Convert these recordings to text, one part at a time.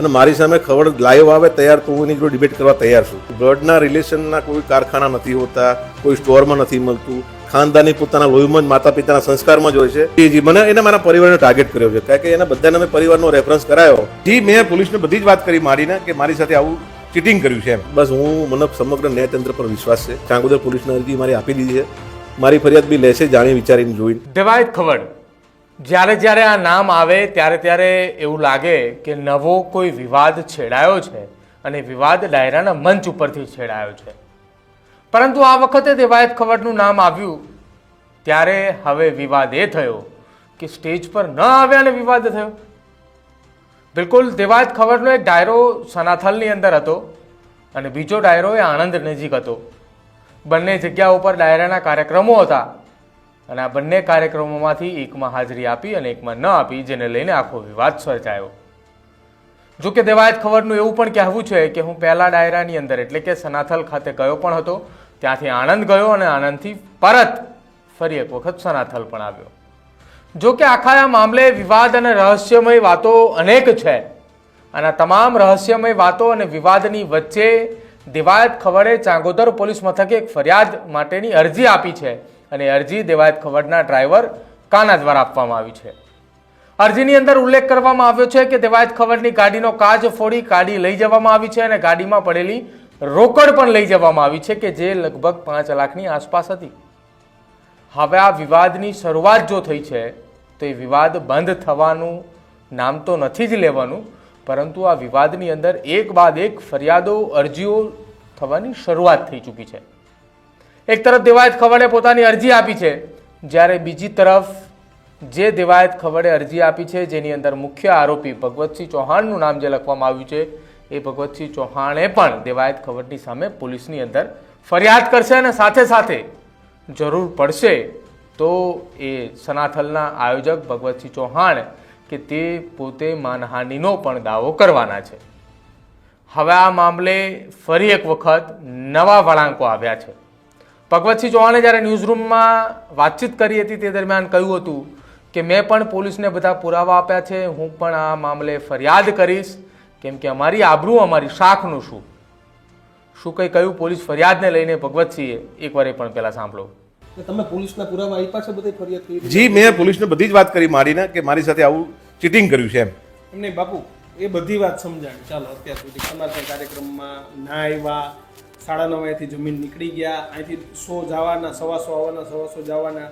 અને મારી સામે ખબર લાઈવ આવે તૈયાર તો હું એની જોડે ડિબેટ કરવા તૈયાર છું. બ્લડના રિલેશનના કોઈ કારખાના નથી હોતા, કોઈ સ્ટોરમાં નથી મળતું, ખાનદાની પોતાના લોહીમાં જ માતા પિતાના સંસ્કારમાં જ હોય છે. મને એને મારા પરિવારને ટાર્ગેટ કર્યો છે, કારણ કે એના બધાને મેં પરિવારનો રેફરન્સ કરાયો. મેં પોલીસને બધી જ વાત કરી મારીને કે મારી સાથે આવું ચીટિંગ કર્યું છે એમ. બસ મને સમગ્ર ન્યાયતંત્ર પર વિશ્વાસ છે. ચાંગોદર પોલીસને અરજી મારી આપી દીધી છે. મારી ફરિયાદ બી લેશે, જાણી વિચારીને જોઈને. દેવાયત ખવડ, જ્યારે આ નામ આવે ત્યારે એવું લાગે કે નવો કોઈ વિવાદ છેડાયો છે અને વિવાદ ડાયરાના મંચ ઉપરથી છેડાયો છે. પરંતુ આ વખતે દેવાયત ખવડનું નામ આવ્યું ત્યારે હવે વિવાદ એ થયો કે સ્ટેજ પર ન આવ્યા અને વિવાદ થયો. બિલકુલ, દેવાયત ખવડનો એક ડાયરો સનાથલની અંદર હતો અને બીજો ડાયરો એ આણંદ નજીક હતો. બંને જગ્યા ઉપર ડાયરાના કાર્યક્રમો હતા અને આ બંને કાર્યક્રમોમાંથી એકમાં હાજરી આપી અને એકમાં ન આપી, જેને લઈને આખો વિવાદ સર્જાયો. જો કે દેવાયત ખવડનું એવું પણ કહેવું છે કે હું પહેલા ડાયરાની અંદર એટલે કે સનાથલ ખાતે ગયો પણ હતો, ત્યાંથી આણંદ ગયો અને આણંદથી પરત ફરી એક વખત સનાથલ પણ આવ્યો. જો કે આખા આ મામલે વિવાદ અને રહસ્યમય વાતો અનેક છે અને આ તમામ રહસ્યમય વાતો અને વિવાદની વચ્ચે દેવાયત ખવડે ચાંગોદર પોલીસ મથકે એક ફરિયાદ માટેની અરજી આપી છે અને અરજી દેવાયત ખવડના ડ્રાઈવર કાના દ્વારા આપવામાં આવી છે. અરજીની અંદર ઉલ્લેખ કરવામાં આવ્યો છે કે દેવાયત ખવડની ગાડીનો કાચ ફોડી ગાડી લઈ જવામાં આવી છે અને ગાડીમાં પડેલી રોકડ પણ લઈ જવામાં આવી છે કે જે લગભગ 5 લાખની આસપાસ હતી. હવે આ વિવાદની શરૂઆત જો થઈ છે તો એ વિવાદ બંધ થવાનું નામ તો નથી જ લેવાનું, પરંતુ આ વિવાદની અંદર એક બાદ એક ફરિયાદો અરજીઓ થવાની શરૂઆત થઈ ચૂકી છે. એક તરફ દેવાયત ખવડે પોતાની અરજી આપી છે, જ્યારે બીજી તરફ જે દેવાયત ખવડે અરજી આપી છે જેની અંદર મુખ્ય આરોપી ભગવતસિંહ ચૌહાણનું નામ જે લખવામાં આવ્યું છે એ ભગવતસિંહ ચૌહાણે પણ દેવાયત ખવડની સામે પોલીસની અંદર ફરિયાદ કરશે અને સાથે સાથે જરૂર પડશે તો એ સનાથલના આયોજક ભગવતસિંહ ચૌહાણ કે તે પોતે માનહાનિનો પણ દાવો કરવાના છે. હવે આ મામલે ફરી એક વખત નવા વળાંકો આવ્યા છે. ભગવતસિંહ ચૌહાણે જ્યારે ન્યૂઝરૂમમાં વાતચીત કરી હતી તે દરમિયાન કહ્યું હતું કે મેં પણ પોલીસને બધા પુરાવા આપ્યા છે, હું પણ આ મામલે ફરિયાદ કરીશ, કેમ કે અમારી આબરૂ અમારી શાખનું શું કંઈ કહ્યું પોલીસ ફરિયાદને લઈને ભગવતસિંહે એકવાર એ પણ પહેલા સાંભળો. તમે પોલીસના પુરાવા આપ્યા છે, બધી ફરિયાદ કરી? જી, મેં પોલીસને બધી જ વાત કરી મારીને કે મારી સાથે આવું ચીટિંગ કર્યું છે એમ. એમને બાપુ એ બધી વાત સમજાણી. ચાલો, અત્યાર સુધી સમાચાર કાર્યક્રમમાં ના આવ્યા, 9:30 અહીંથી જમીન નીકળી ગયા, અહીંથી 100 જવાના, 125 આવવાના, 125 જવાના,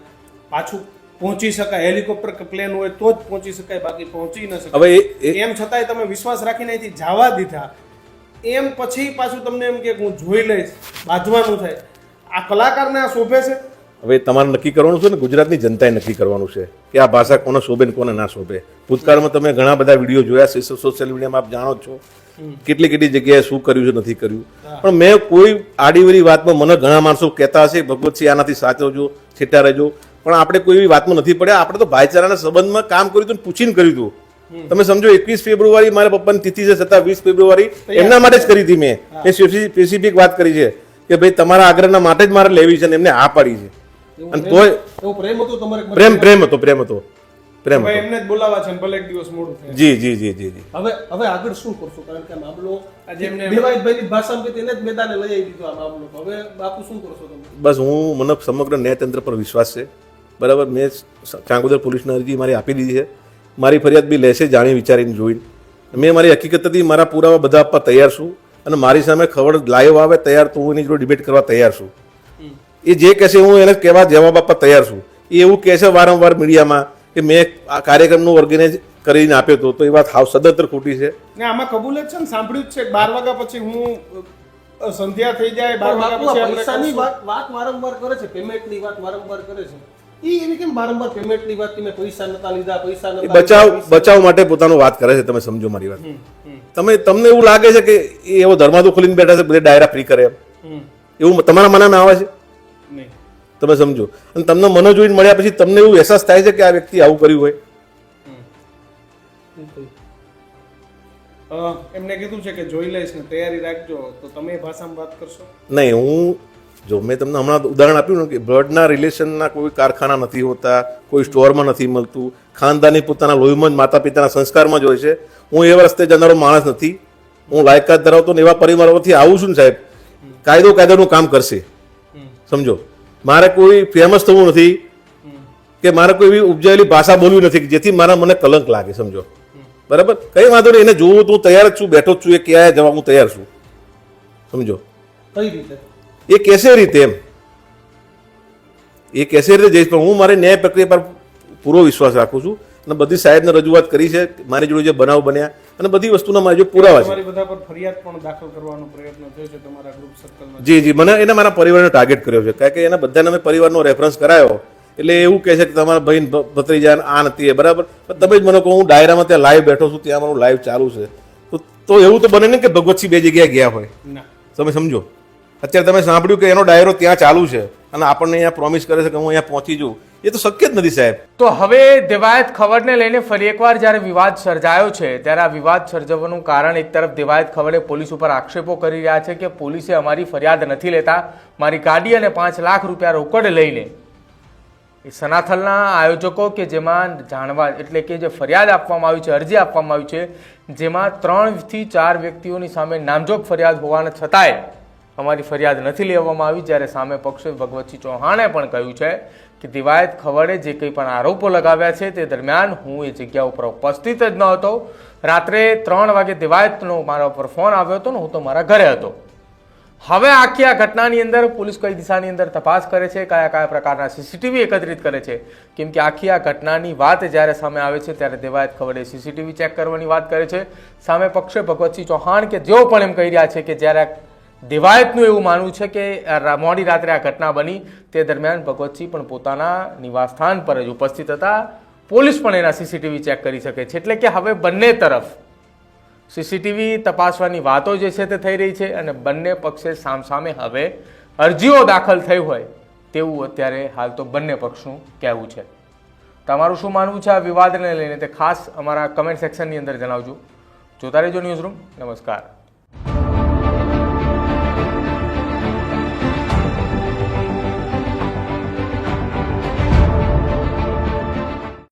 પાછું પહોંચી શકાય, હેલિકોપ્ટર કે પ્લેન હોય તો જ પહોંચી શકાય, બાકી પહોંચી ન શકાય. હવે એમ છતાંય તમે વિશ્વાસ રાખીને અહીંથી જવા દીધા, એમ પછી પાછું તમને એમ કે હું જોઈ લઈશ, બાંધવાનું થાય. આ કલાકારને આ શોભે છે? હવે તમારે નક્કી કરવાનું છે ને, ગુજરાતની જનતાએ નક્કી કરવાનું છે કે આ ભાષા કોને શોભે ને કોને ના શોભે. ભૂતકાળમાં તમે ઘણા બધા વિડીયો જોયા છે, સોશિયલ મીડિયામાં આપ જાણો છો કેટલી જગ્યાએ શું કર્યું છે નથી કર્યું. પણ મેં કોઈ આડીવરી વાતમાં મને ઘણા માણસો કહેતા હશે ભગવતસિંહ આનાથી સાચવજો, છેટા રહેજો, પણ આપણે કોઈ એવી વાતમાં નથી પડ્યા. આપણે તો ભાઈચારાના સંબંધમાં કામ કર્યું હતું, પૂછીને કર્યું હતું. તમે સમજો, 21 ફેબ્રુઆરી મારા પપ્પાની તિથિ છે, છતાં 20 ફેબ્રુઆરી એમના માટે જ કરી હતી. મેં સ્પેસિફિક વાત કરી છે કે ભાઈ તમારા આગ્રહના માટે જ મારે લેવી છે અને એમને હા પાડી છે. અને તોય પ્રેમ હતો તમારે? પ્રેમ હતો. એમને જ બોલાવા છે, ભલે એક દિવસ મોડું થાય. જી. હવે આગળ શું કરશો? કારણ કે આ મામલો આજે એમને દેવાયતભાઈની ભાષામાં તેને જ મેદાને લઈ આવી દીધો આ મામલો. હવે બાપુ શું કરશો તમે? બસ મને સમગ્ર ન્યાયતંત્ર પર વિશ્વાસ છે. બરાબર, મેં ચાંગોદર પોલીસને અરજી મારી આપી દીધી છે. મારી ફરિયાદ બી લેશે, જાણી વિચારીને જોઈને. મેં મારી હકીકતથી મારા પુરાવા બધા આપવા તૈયાર છું અને મારી સામે ખબર લાઈવ આવે તૈયાર તો હું એની જોડે ડિબેટ કરવા તૈયાર છું. એ જે કહેશે હું એને કહેવા જવાબ આપવા તૈયાર છું. એ એવું કહેશે વારંવાર મીડિયામાં કે મેં આ કાર્યક્રમનું ઓર્ગેનાઇઝ કરીને આપ્યો હતો, તો એ વાત હાવ સદંતર ખોટી છે. ને આમાં કબૂલ જ છે ને, સાંભળ્યું જ છે 12 વાગ્યા પછી હું સંધ્યા થઈ જાય, 12 વાગ્યા પછી પૈસાની વાત વારંવાર કરે છે, પેમેન્ટની વાત વારંવાર કરે છે. એ એવી કેમ વારંવાર પેમેન્ટની વાત કે મેં પૈસા નતા લીધા, પૈસા નતા? બચાવ માટે પોતાનો વાત કરે છે. તમે સમજો મારી વાત. તમને એવું લાગે છે કે એ એવો દરવાજો ખોલીને બેઠા છે, બધે ડાયરા ફ્રી કરે એમ? એવું તમારા મનમાં આવે છે? તમે સમજો. અને તમને મને જોઈને મળ્યા પછી તમને એવું અહેસાસ થાય છે કે આ વ્યક્તિ આવું કર્યું હોય? એમને કીધું છે કે જોઈ લઈશ ને તૈયારી રાખજો, તો તમે ભાષામાં વાત કરશો? નહીં, મેં તમને હમણાં ઉદાહરણ આપ્યું ને કે બ્લડના રિલેશનના કોઈ કારખાના નથી હોતા, કોઈ સ્ટોરમાં નથી મળતું, ખાનદાની પોતાના લોહીમાં જ માતા પિતાના સંસ્કારમાં જ હોય છે. હું એવા રસ્તે જનારો માણસ નથી. હું લાયકાત ધરાવતો ને એવા પરિવારોથી આવું છું ને સાહેબ, કાયદાનું કામ કરશે. સમજો, મારે કોઈ ફેમસ થવું નથી કે મારે કોઈ એવી ઉપજાયેલી ભાષા બોલવી નથી કે જેથી મારા મને કલંક લાગે. સમજો, બરાબર? કઈ વાંધો નહીં, એને જોવું તો હું તૈયાર જ છું, બેઠો જ છું, એ ક્યાંય જવા હું તૈયાર છું. સમજો, કઈ રીતે એ કેસે રીતે એમ એ કેસે રીતે જઈશ, પણ હું મારી ન્યાય પ્રક્રિયા પર પૂરો વિશ્વાસ રાખું છું અને બધી સાહેબને રજૂઆત કરી છે, મારી જોડે જે બનાવ બન્યા અને બધી વસ્તુના મારી જોડે પુરાવા છે. તમારી બધા પર ફરિયાદ પણ દાખલ કરવાનો પ્રયત્ન થયો છે તમારા ગ્રુપ સર્કલમાં? જી જી, મને એને મારા પરિવારને ટાર્ગેટ કર્યો છે, કારણ કે એના બધાને મેં પરિવારનો રેફરન્સ કરાયો એટલે એવું કહે છે કે તમારા ભાઈ ભત્રીજા આ નથી એ, બરાબર? પણ તમે જ મને કહો, હું ડાયરામાં ત્યાં લાઈવ બેઠો છું, ત્યાં મારું લાઈવ ચાલુ છે, તો એવું તો બને ને કે ભગવતસિંહ બે જગ્યાએ ગયા હોય. ના, તમે સમજો, અત્યારે તમે સાંભળ્યું કે એનો ડાયરો ત્યાં ચાલુ છે અને આપણને અહીંયા પ્રોમિસ કરે છે કે હું અહીંયા પહોંચી જઉં, એ તો શક્ય જ નથી સાહેબ. તો હવે દેવાયત ખવડને લઈને ફરી એકવાર જ્યારે વિવાદ સર્જાયો છે ત્યારે આ વિવાદ સર્જવાનું કારણ, એક તરફ દેવાયત ખવડે પોલીસ ઉપર આક્ષેપો કરી રહ્યા છે કે પોલીસે અમારી ફરિયાદ નથી લેતા, મારી ગાડી અને 5 લાખ રૂપિયા રોકડ લઈને એ સનાથલના આયોજકો કે જેમાં જાણવા એટલે કે જે ફરિયાદ આપવામાં આવી છે, અરજી આપવામાં આવી છે, જેમાં 3 થી 4 વ્યક્તિઓની સામે નામજોગ ફરિયાદ હોવાના છતાંય અમારી ફરિયાદ નથી લેવામાં આવી. જ્યારે સામે પક્ષે ભગવતસિંહ ચૌહાણે પણ કહ્યું છે કે દેવાયત ખવડે જે કંઈ પણ આરોપો લગાવ્યા છે તે દરમિયાન હું એ જગ્યા ઉપર ઉપસ્થિત જ ન હતો. રાત્રે 3 વાગે દેવાયતનો મારા ઉપર ફોન આવ્યો હતો ને હું તો મારા ઘરે હતો. હવે આખી આ ઘટનાની અંદર પોલીસ કઈ દિશાની અંદર તપાસ કરે છે, કયા કયા પ્રકારના સીસીટીવી એકત્રિત કરે છે, કેમ કે આખી આ ઘટનાની વાત જ્યારે સામે આવે છે ત્યારે દેવાયત ખવડે સીસીટીવી ચેક કરવાની વાત કરે છે. સામે પક્ષે ભગવતસિંહ ચૌહાણ કે જેઓ પણ એમ કહી રહ્યા છે કે જ્યારે દેવાયતનું એવું માનવું છે કે મોડી રાત્રે આ ઘટના બની તે દરમિયાન ભગવતસિંહ પણ પોતાના નિવાસસ્થાન પર જ ઉપસ્થિત હતા, પોલીસ પણ એના સીસીટીવી ચેક કરી શકે છે. એટલે કે હવે બંને તરફ સીસીટીવી તપાસવાની વાતો જે છે તે થઈ રહી છે અને બંને પક્ષે સામસામે હવે અરજીઓ દાખલ થઈ હોય તેવું અત્યારે હાલ તો બંને પક્ષનું કહેવું છે. તમારું શું માનવું છે આ વિવાદને લઈને તે ખાસ અમારા કમેન્ટ સેક્શનની અંદર જણાવજો. જોતા રહેજો ન્યૂઝરૂમ. નમસ્કાર.